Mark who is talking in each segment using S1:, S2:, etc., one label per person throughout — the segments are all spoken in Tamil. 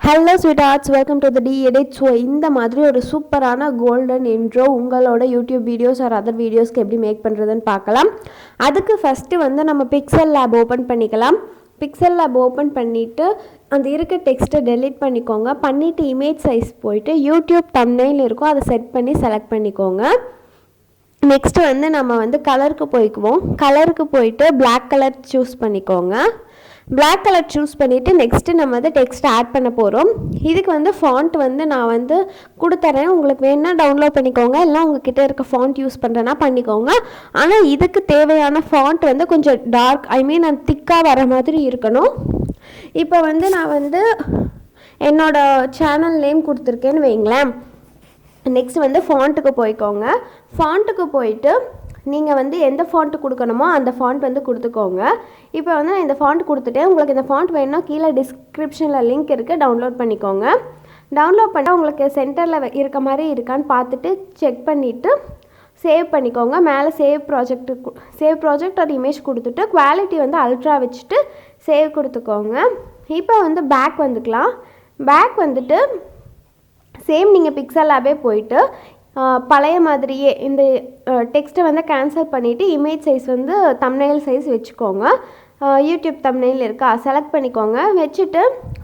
S1: Hello sweethearts, welcome to the T edit. So இந்த மாதிரி ஒரு சூப்பரான கோல்டன் இன்ட்ரோ உங்களோட யூடியூப் வீடியோஸ் ஆர் அதர் வீடியோஸ்க்கு எப்படி மேக் பண்ணுறதுன்னு பார்க்கலாம். அதுக்கு ஃபஸ்ட்டு வந்து நம்ம பிக்சல் லேப் ஓப்பன் பண்ணிக்கலாம். பிக்சல் லேப் ஓப்பன் பண்ணிவிட்டு அந்த இருக்க டெக்ஸ்ட்டை டெலீட் பண்ணிக்கோங்க. பண்ணிவிட்டு இமேஜ் சைஸ் போயிட்டு யூடியூப் தம்ப்நெயில் இருக்கும், அதை செட் பண்ணி செலக்ட் பண்ணிக்கோங்க. நெக்ஸ்ட்டு வந்து நம்ம வந்து கலருக்கு போய்க்குவோம். கலருக்கு போயிட்டு பிளாக் கலர் சூஸ் பண்ணிக்கோங்க. பிளாக் கலர் சூஸ் பண்ணிவிட்டு நெக்ஸ்ட்டு நம்ம வந்து டெக்ஸ்ட் ஆட் பண்ண போகிறோம். இதுக்கு வந்து ஃபாண்ட் வந்து நான் வந்து கொடுத்துறேன், உங்களுக்கு வேணுன்னா டவுன்லோட் பண்ணிக்கோங்க, இல்லை உங்ககிட்ட இருக்க ஃபாண்ட் யூஸ் பண்ணுறேன்னா பண்ணிக்கோங்க. ஆனால் இதுக்கு தேவையான ஃபாண்ட் வந்து கொஞ்சம் டார்க், அந்த திக்காக வர மாதிரி இருக்கணும். இப்போ வந்து நான் வந்து என்னோடய சேனல் நேம் கொடுத்துருக்கேன்னு வைங்களேன். நெக்ஸ்ட் வந்து ஃபாண்ட்டுக்கு போய்க்கோங்க. ஃபாண்ட்டுக்கு போயிட்டு நீங்கள் வந்து எந்த ஃபாண்ட்டு கொடுக்கணுமோ அந்த ஃபாண்ட் வந்து கொடுத்துக்கோங்க. இப்போ வந்து நான் இந்த ஃபாண்ட் கொடுத்துட்டேன். உங்களுக்கு இந்த ஃபாண்ட் வேணும்னா கீழே டிஸ்கிரிப்ஷனில் லிங்க் இருக்குது, டவுன்லோட் பண்ணிக்கோங்க. டவுன்லோட் பண்ணால் உங்களுக்கு சென்டரில் இருக்க மாதிரி இருக்கான்னு பார்த்துட்டு செக் பண்ணிவிட்டு சேவ் பண்ணிக்கோங்க. மேலே சேவ் ப்ராஜெக்ட் ஒரு இமேஜ் கொடுத்துட்டு குவாலிட்டி வந்து அல்ட்ரா வச்சுட்டு சேவ் கொடுத்துக்கோங்க. இப்போ வந்து பேக் வந்துக்கலாம். பேக் வந்துட்டு சேம் நீங்கள் பிக்சல் லேபே போயிட்டு பழைய மாதிரியே இந்த டெக்ஸ்ட்டை வந்து கேன்சல் பண்ணிவிட்டு இமேஜ் சைஸ் வந்து தம்ப்நெயில் சைஸ் வச்சுக்கோங்க. யூடியூப் தம்ப்நெயில் இருக்கா, செலக்ட் பண்ணிக்கோங்க. வச்சுட்டு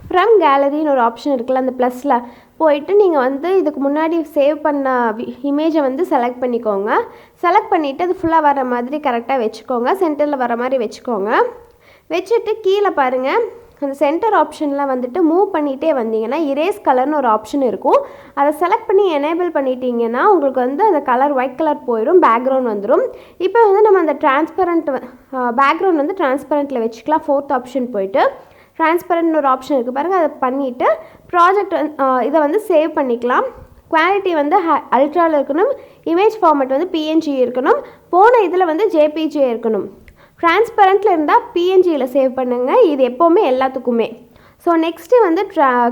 S1: ஃப்ரம் கேலரின்னு ஒரு ஆப்ஷன் இருக்குல்ல, அந்த ப்ளஸில் போயிட்டு நீங்கள் வந்து இதுக்கு முன்னாடி சேவ் பண்ண இமேஜை வந்து செலக்ட் பண்ணிக்கோங்க. செலக்ட் பண்ணிவிட்டு அது ஃபுல்லாக வர மாதிரி கரெக்டாக வச்சுக்கோங்க, சென்டரில் வர மாதிரி வச்சுக்கோங்க. வச்சுட்டு கீழே பாருங்கள், அந்த சென்டர் ஆப்ஷனில் வந்துட்டு மூவ் பண்ணிகிட்டே வந்தீங்கன்னா இரேஸ் கலர்னு ஒரு ஆப்ஷன் இருக்கும். அதை செலக்ட் பண்ணி எனேபிள் பண்ணிட்டீங்கன்னா உங்களுக்கு வந்து அந்த கலர் ஒயிட் கலர் போயிடும், பேக்ரவுண்ட் வந்துடும். இப்போ வந்து நம்ம அந்த பேக்ரவுண்ட் வந்து டிரான்ஸ்பரண்ட்டில் வச்சுக்கலாம். ஃபோர்த் ஆப்ஷன் போயிட்டு டிரான்ஸ்பரண்ட்னு ஒரு ஆப்ஷன் இருக்குது பாருங்கள், அதை பண்ணிவிட்டு ப்ராஜெக்ட் இதை வந்து சேவ் பண்ணிக்கலாம். குவாலிட்டி வந்து அல்ட்ராவில் இருக்கணும். இமேஜ் ஃபார்மேட் வந்து பிஎன்ஜி இருக்கணும். போன இதில் வந்து ஜேபிஜே இருக்கணும். டிரான்ஸ்பரண்ட்டில் இருந்தால் பிஎன்ஜியில் சேவ் பண்ணுங்கள், இது எப்போவுமே எல்லாத்துக்குமே. ஸோ நெக்ஸ்ட்டு வந்து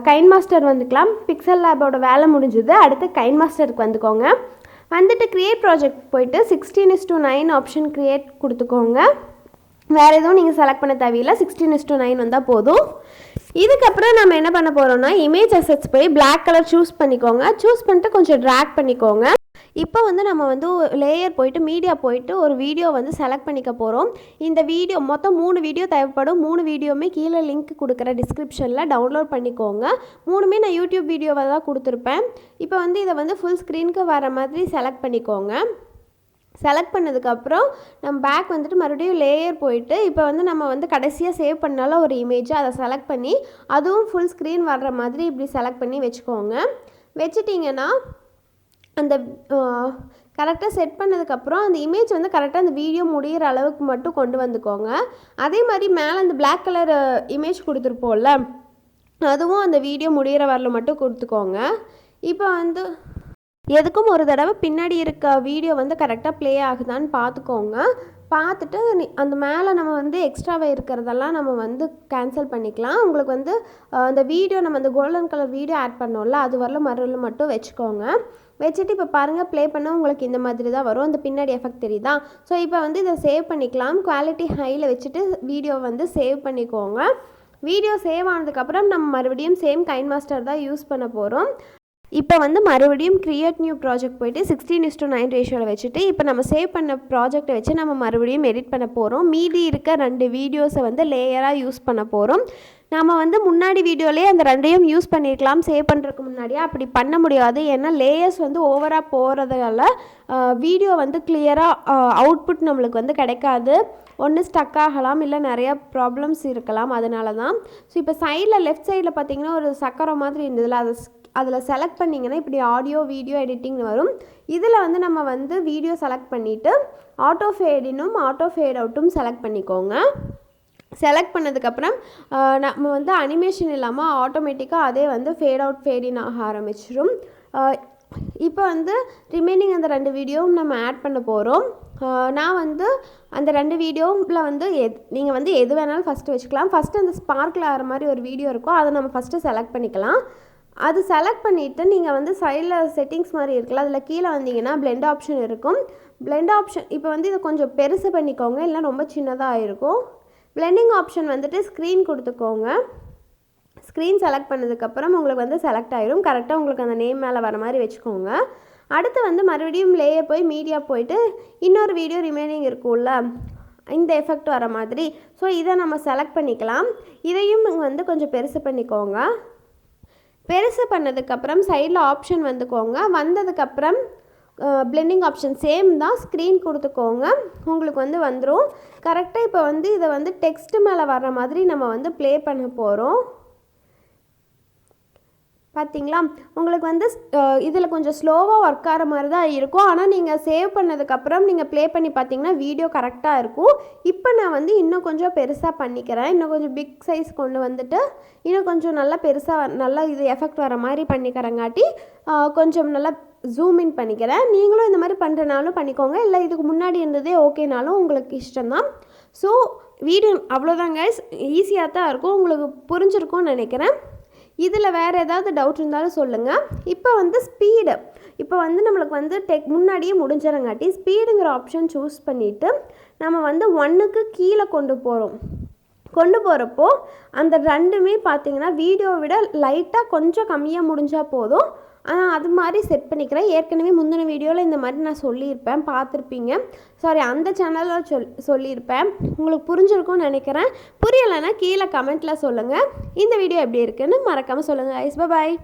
S1: கைன்மாஸ்டர் வந்துக்கலாம். பிக்சல் லேபோட வேலை முடிஞ்சுது. அடுத்து கைன்மாஸ்டருக்கு வந்துக்கோங்க. வந்துட்டு க்ரியேட் ப்ராஜெக்ட் போயிட்டு 16:9 ஆப்ஷன் க்ரியேட் கொடுத்துக்கோங்க. வேறு எதுவும் நீங்கள் செலக்ட் பண்ண தேவையில்லை, 16:9 வந்தால் போதும். இதுக்கப்புறம் நம்ம என்ன பண்ண போகிறோம்னா இமேஜ் அசெட்ஸ் போய் பிளாக் கலர் சூஸ் பண்ணிக்கோங்க. சூஸ் பண்ணிட்டு கொஞ்சம் ட்ராக் பண்ணிக்கோங்க. இப்போ வந்து நம்ம வந்து லேயர் போயிட்டு மீடியா போயிட்டு ஒரு வீடியோ வந்து செலக்ட் பண்ணிக்க போகிறோம். இந்த வீடியோ மொத்தம் 3 வீடியோ தேவைப்படும். 3 வீடியோவுமே கீழே லிங்க் கொடுக்குற டிஸ்கிரிப்ஷனில் டவுன்லோட் பண்ணிக்கோங்க. 3மே நான் யூடியூப் வீடியோவை தான் கொடுத்துருப்பேன். இப்போ வந்து இதை வந்து ஃபுல் ஸ்க்ரீனுக்கு வர மாதிரி செலக்ட் பண்ணிக்கோங்க. செலக்ட் பண்ணதுக்கப்புறம் நம்ம பேக் வந்துட்டு மறுபடியும் லேயர் போயிட்டு இப்போ வந்து நம்ம வந்து கடைசியாக சேவ் பண்ணாலும் ஒரு இமேஜை அதை செலக்ட் பண்ணி அதுவும் ஃபுல் ஸ்க்ரீன் வர்ற மாதிரி இப்படி செலக்ட் பண்ணி வச்சுக்கோங்க. வச்சுட்டிங்கன்னா அந்த கரெக்டாக செட் பண்ணதுக்கப்புறம் அந்த இமேஜ் வந்து கரெக்டாக அந்த வீடியோ முடிகிற அளவுக்கு மட்டும் கொண்டு வந்துக்கோங்க. அதே மாதிரி மேலே அந்த பிளாக் கலர் இமேஜ் கொடுத்துருப்போம்ல, அதுவும் அந்த வீடியோ முடிகிற வரல மட்டும் கொடுத்துக்கோங்க. இப்போ வந்து எதுக்கும் ஒரு தடவை பின்னாடி இருக்க வீடியோ வந்து கரெக்டாக ப்ளே ஆகுதான்னு பார்த்துக்கோங்க. பார்த்துட்டு அந்த மேலே நம்ம வந்து எக்ஸ்ட்ராவாக இருக்கிறதெல்லாம் நம்ம வந்து கேன்சல் பண்ணிக்கலாம். உங்களுக்கு வந்து அந்த வீடியோ நம்ம அந்த கோல்டன் கலர் வீடியோ ஆட் பண்ணோம்ல, அது வரல மறுல மட்டும் வச்சுக்கோங்க. வச்சுட்டு இப்போ பாருங்கள், ப்ளே பண்ண உங்களுக்கு இந்த மாதிரி தான் வரும். அந்த பின்னாடி எஃபெக்ட் தெரியுதா? ஸோ இப்போ வந்து இதை சேவ் பண்ணிக்கலாம். குவாலிட்டி ஹையில் வச்சுட்டு வீடியோ வந்து சேவ் பண்ணிக்கோங்க. வீடியோ சேவ் ஆனதுக்கப்புறம் நம்ம மறுபடியும் சேம் கைன்மாஸ்டர் தான் யூஸ் பண்ண போகிறோம். இப்போ வந்து மறுபடியும் க்ரியேட் நியூ ப்ராஜெக்ட் போய்ட்டு 16:9 ரேஷியோவில் வச்சுட்டு இப்போ நம்ம சேவ் பண்ண ப்ராஜெக்டை வச்சு நம்ம மறுபடியும் எடிட் பண்ண போகிறோம். மீதி இருக்க 2 வீடியோஸை வந்து லேயராக யூஸ் பண்ண போகிறோம். நம்ம வந்து முன்னாடி வீடியோலேயே அந்த 2ஐயும் யூஸ் பண்ணியிருக்கலாம் சேவ் பண்ணுறதுக்கு முன்னாடியே. அப்படி பண்ண முடியாது, ஏன்னா லேயர்ஸ் வந்து ஓவராக போகிறதால வீடியோ வந்து கிளியராக அவுட்புட் நம்மளுக்கு வந்து கிடைக்காது. ஒன்று ஸ்டக் ஆகலாம், இல்லை நிறையா ப்ராப்ளம்ஸ் இருக்கலாம், அதனால தான். ஸோ இப்போ சைடில் லெஃப்ட் சைடில் பார்த்தீங்கன்னா ஒரு சக்கரம் மாதிரி இருந்ததில்ல, அதில் செலக்ட் பண்ணிங்கன்னா இப்படி ஆடியோ வீடியோ எடிட்டிங் வரும். இதில் வந்து நம்ம வந்து வீடியோ செலக்ட் பண்ணிவிட்டு ஆட்டோ ஃபேடினும் ஆட்டோ ஃபேட் அவுட்டும் செலக்ட் பண்ணிக்கோங்க. செலக்ட் பண்ணதுக்கப்புறம் நம்ம வந்து அனிமேஷன் இல்லாமல் ஆட்டோமேட்டிக்காக அதே வந்து ஃபேட் அவுட் ஃபேடின் ஆக ஆரம்பிச்சிடும். இப்போ வந்து ரிமைனிங் அந்த 2 வீடியோவும் நம்ம ஆட் பண்ண போகிறோம். நான் வந்து அந்த 2 வீடியோவில் வந்து நீங்கள் வந்து எது வேணாலும் ஃபஸ்ட்டு வச்சுக்கலாம். ஃபஸ்ட்டு அந்த ஸ்பார்க்கில் ஆகிற மாதிரி ஒரு வீடியோ இருக்கும், அதை நம்ம ஃபஸ்ட்டு செலக்ட் பண்ணிக்கலாம். அது செலக்ட் பண்ணிவிட்டு நீங்கள் வந்து சைடில் செட்டிங்ஸ் மாதிரி இருக்குல்ல, அதில் கீழே வந்தீங்கன்னா பிளெண்ட் ஆப்ஷன் இருக்கும். பிளெண்ட் ஆப்ஷன் இப்போ வந்து இதை கொஞ்சம் பெருசு பண்ணிக்கோங்க, இல்லை ரொம்ப சின்னதாக இருக்கும். பிளெண்டிங் ஆப்ஷன் வந்துட்டு ஸ்க்ரீன் கொடுத்துக்கோங்க. ஸ்க்ரீன் செலக்ட் பண்ணதுக்கப்புறம் உங்களுக்கு வந்து செலக்ட் ஆயிரும். கரெக்டாக உங்களுக்கு அந்த நேம் மேலே வர மாதிரி வச்சுக்கோங்க. அடுத்து வந்து மறுபடியும் லேயர் போய் மீடியா போயிட்டு இன்னொரு வீடியோ ரிமைனிங் இருக்கும்ல, இந்த எஃபெக்ட் வர மாதிரி. ஸோ இதை நம்ம செலக்ட் பண்ணிக்கலாம். இதையும் வந்து கொஞ்சம் பெருசு பண்ணிக்கோங்க. பெருசு பண்ணதுக்கப்புறம் சைடில் ஆப்ஷன் வந்துக்கோங்க. வந்ததுக்கப்புறம் பிளெண்டிங் ஆப்ஷன் சேம் தான், ஸ்க்ரீன் கொடுத்துக்கோங்க. உங்களுக்கு வந்து வந்துடும். கரெக்டாக இப்போ வந்து இதை வந்து டெக்ஸ்ட்டு மேலே வர்ற மாதிரி நம்ம வந்து ப்ளே பண்ண போகிறோம். பார்த்தீங்களா, உங்களுக்கு வந்து இதில் கொஞ்சம் ஸ்லோவாக ஒர்க் ஆகிற மாதிரி தான் இருக்கும். ஆனால் நீங்கள் சேவ் பண்ணதுக்கப்புறம் நீங்கள் ப்ளே பண்ணி பார்த்தீங்கன்னா வீடியோ கரெக்டாக இருக்கும். இப்போ நான் வந்து இன்னும் கொஞ்சம் பெருசாக பண்ணிக்கிறேன். இன்னும் கொஞ்சம் பிக் சைஸ் கொண்டு வந்துட்டு இன்னும் கொஞ்சம் நல்லா பெருசாக நல்லா இது எஃபெக்ட் வர மாதிரி பண்ணிக்கிறங்காட்டி கொஞ்சம் நல்லா ஜூம் இன் பண்ணிக்கிறேன். நீங்களும் இந்த மாதிரி பண்ணுறனாலும் பண்ணிக்கோங்க, இல்லை இதுக்கு முன்னாடி இருந்ததே ஓகேனாலும் உங்களுக்கு இஷ்டம்தான். ஸோ வீடியோ அவ்வளோதாங்க, ஈஸியாக தான் இருக்கும். உங்களுக்கு புரிஞ்சிருக்கும்னு நினைக்கிறேன். இதில் வேறு ஏதாவது டவுட் இருந்தாலும் சொல்லுங்கள். இப்போ வந்து ஸ்பீடு, இப்போ வந்து நம்மளுக்கு வந்து முன்னாடியே முடிஞ்சிடங்காட்டி ஸ்பீடுங்கிற ஆப்ஷன் சூஸ் பண்ணிவிட்டு நம்ம வந்து 1க்கு கீழே கொண்டு போகிறப்போ அந்த ரெண்டுமே பார்த்திங்கன்னா வீடியோவை விட லைட்டாக கொஞ்சம் கம்மியாக முடிஞ்சால் போதும். அது மாதிரி செட் பண்ணிக்கிறேன். ஏற்கனவே முந்தின வீடியோவில் இந்த மாதிரி நான் சொல்லியிருப்பேன், பார்த்துருப்பீங்க. சாரி, அந்த சேனலில் சொல்லியிருப்பேன். உங்களுக்கு புரிஞ்சிருக்கும்னு நினைக்கிறேன். புரியலைன்னா கீழே கமெண்ட்டில் சொல்லுங்கள். இந்த வீடியோ எப்படி இருக்குன்னு மறக்காமல் சொல்லுங்கள். பாய்.